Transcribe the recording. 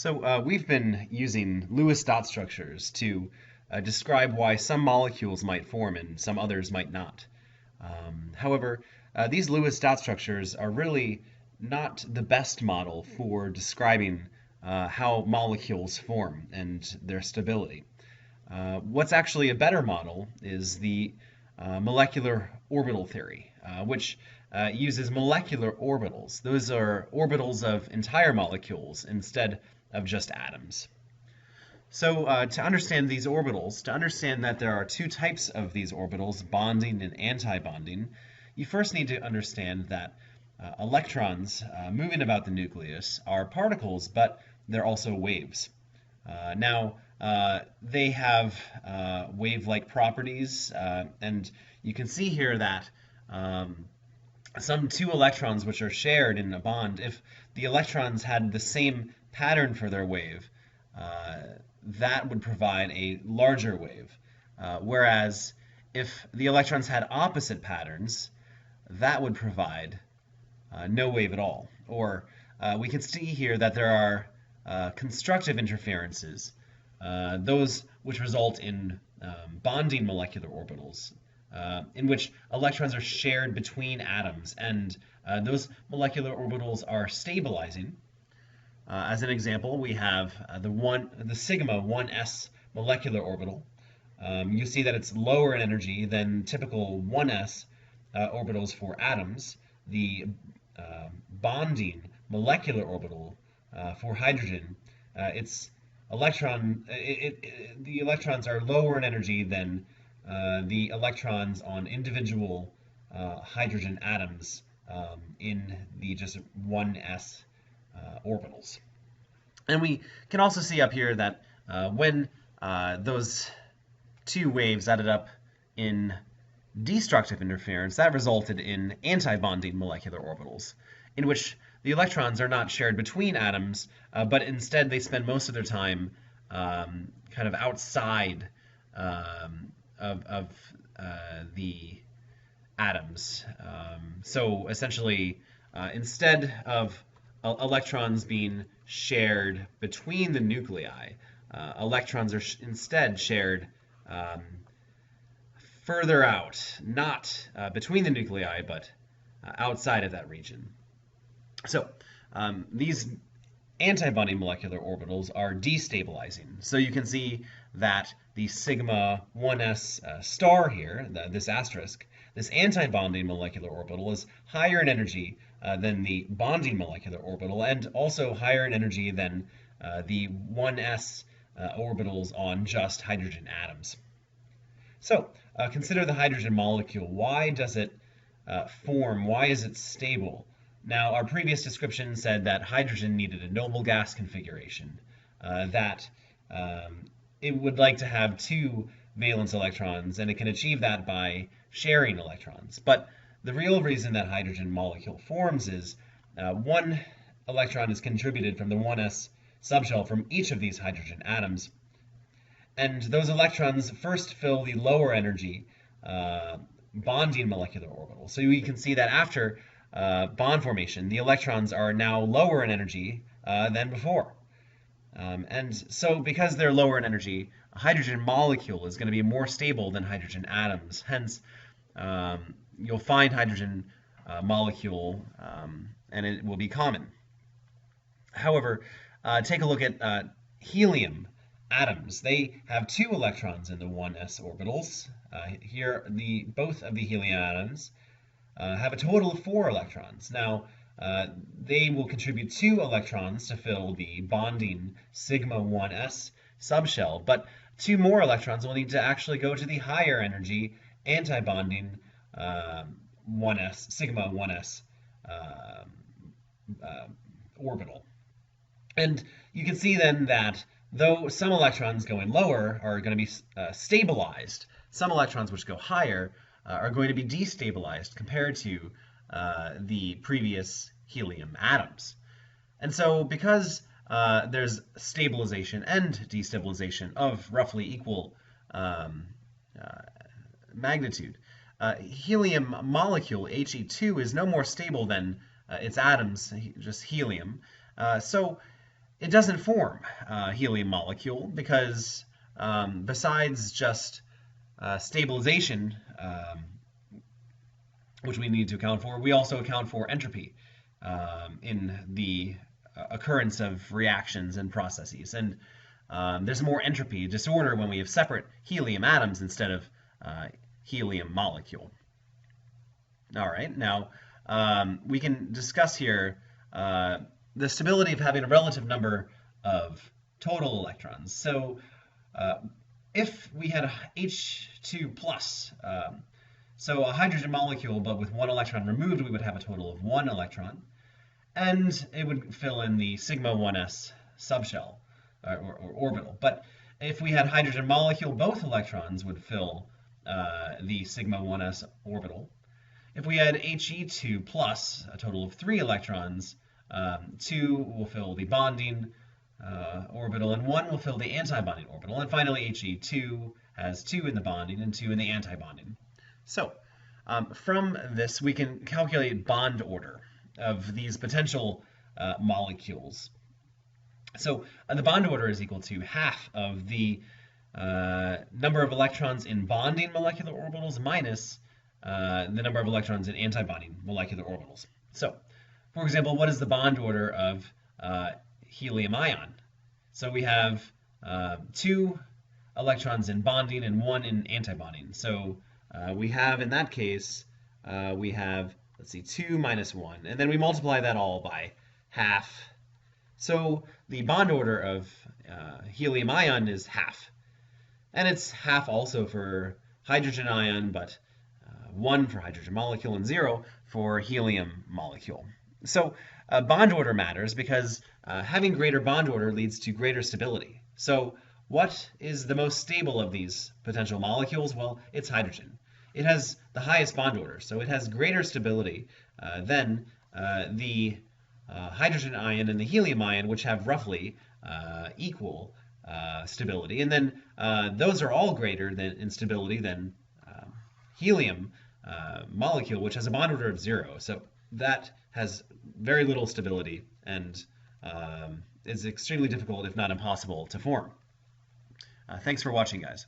We've been using Lewis dot structures to describe why some molecules might form and some others might not. However, these Lewis dot structures are really not the best model for describing how molecules form and their stability. What's actually a better model is the molecular orbital theory, which uses molecular orbitals. Those are orbitals of entire molecules instead of just atoms. To understand these orbitals, to understand that there are two types of these orbitals, bonding and anti-bonding, you first need to understand that electrons moving about the nucleus are particles, but they're also waves. They have wave-like properties, and you can see here that some two electrons which are shared in a bond, if the electrons had the same pattern for their wave, that would provide a larger wave. Whereas if the electrons had opposite patterns, that would provide no wave at all. Or we can see here that there are constructive interferences, those which result in bonding molecular orbitals, in which electrons are shared between atoms, and those molecular orbitals are stabilizing. As an example, we have the sigma 1s molecular orbital. You see that it's lower in energy than typical 1s orbitals for atoms. The bonding molecular orbital for hydrogen, the electrons are lower in energy than the electrons on individual hydrogen atoms in the just 1s orbitals. And we can also see up here that when those two waves added up in destructive interference, that resulted in anti-bonding molecular orbitals, in which the electrons are not shared between atoms, but instead they spend most of their time kind of outside of the atoms. So essentially, instead of electrons being shared between the nuclei, electrons are instead shared further out, not between the nuclei, but outside of that region. These anti-bonding molecular orbitals are destabilizing. So you can see that the sigma 1s star here, this asterisk, this anti-bonding molecular orbital is higher in energy than the bonding molecular orbital, and also higher in energy than the 1s orbitals on just hydrogen atoms. Consider the hydrogen molecule. Why does it form? Why is it stable? Now, our previous description said that hydrogen needed a noble gas configuration, that it would like to have two valence electrons, and it can achieve that by sharing electrons. But the real reason that hydrogen molecule forms is one electron is contributed from the 1s subshell from each of these hydrogen atoms, and those electrons first fill the lower energy bonding molecular orbital. So we can see that after bond formation, the electrons are now lower in energy than before. And so because they're lower in energy, a hydrogen molecule is going to be more stable than hydrogen atoms. Hence, you'll find hydrogen molecule and it will be common. However, take a look at helium atoms. They have two electrons in the 1s orbitals. Here, both of the helium atoms have a total of 4 electrons. Now, they will contribute 2 electrons to fill the bonding sigma 1s subshell, but 2 more electrons will need to actually go to the higher energy anti-bonding sigma 1s orbital. And you can see then that though some electrons going lower are going to be stabilized, some electrons which go higher are going to be destabilized compared to the previous helium atoms. And so because there's stabilization and destabilization of roughly equal magnitude, helium molecule, He2, is no more stable than its atoms, just helium. So it doesn't form a helium molecule because besides just stabilization, which we need to account for, we also account for entropy in the occurrence of reactions and processes. And there's more entropy disorder when we have separate helium atoms instead of helium molecule. All right, now we can discuss here the stability of having a relative number of total electrons. So if we had a H2 plus, so a hydrogen molecule, but with one electron removed, we would have a total of 1 electron, and it would fill in the sigma 1s subshell, or orbital. But if we had hydrogen molecule, both electrons would fill the sigma 1s orbital. If we had He2 plus, a total of 3 electrons, 2 will fill the bonding orbital, and 1 will fill the antibonding orbital. And finally, He2 has 2 in the bonding and 2 in the antibonding. So from this, we can calculate bond order of these potential molecules. So the bond order is equal to half of the number of electrons in bonding molecular orbitals minus the number of electrons in antibonding molecular orbitals. So, for example, what is the bond order of helium ion? So we have 2 electrons in bonding and 1 in antibonding. So we have, in that case, we have, let's see, 2 minus 1, and then we multiply that all by half. So the bond order of helium ion is half. And it's half also for hydrogen ion, but 1 for hydrogen molecule and 0 for helium molecule. So bond order matters because having greater bond order leads to greater stability. So what is the most stable of these potential molecules? Well, it's hydrogen. It has the highest bond order, so it has greater stability than the hydrogen ion and the helium ion, which have roughly equal stability. And then those are all greater than in stability than helium molecule, which has a bond order of 0. So that has very little stability and is extremely difficult, if not impossible, to form. Thanks for watching, guys.